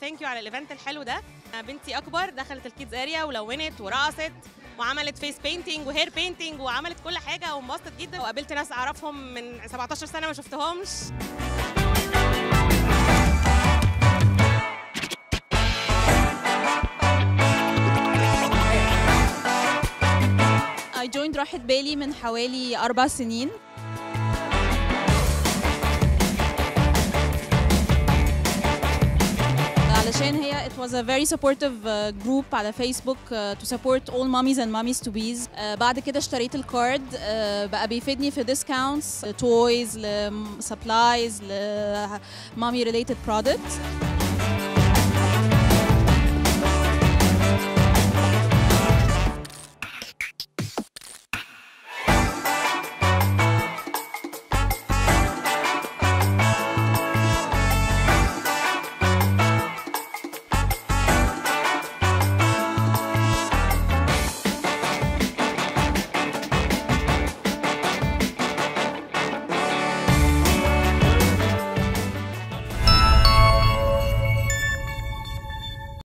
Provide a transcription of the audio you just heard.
ثانك يو على الايفنت الحلو ده. بنتي اكبر دخلت الكيدز اريا ولونت ورقصت وعملت فيس بينتنج وهير بينتنج وعملت كل حاجه وانبسطت جدا، وقابلت ناس اعرفهم من 17 سنه ما شفتهمش. I joined راحة بالي من حوالي 4 سنين. علشان هي it was a very supportive group على فيسبوك to support all mommies and mommies to be's. بعد كده اشتريت الكارد، بقى بيفيدني في discounts, toys, supplies, mommy related products.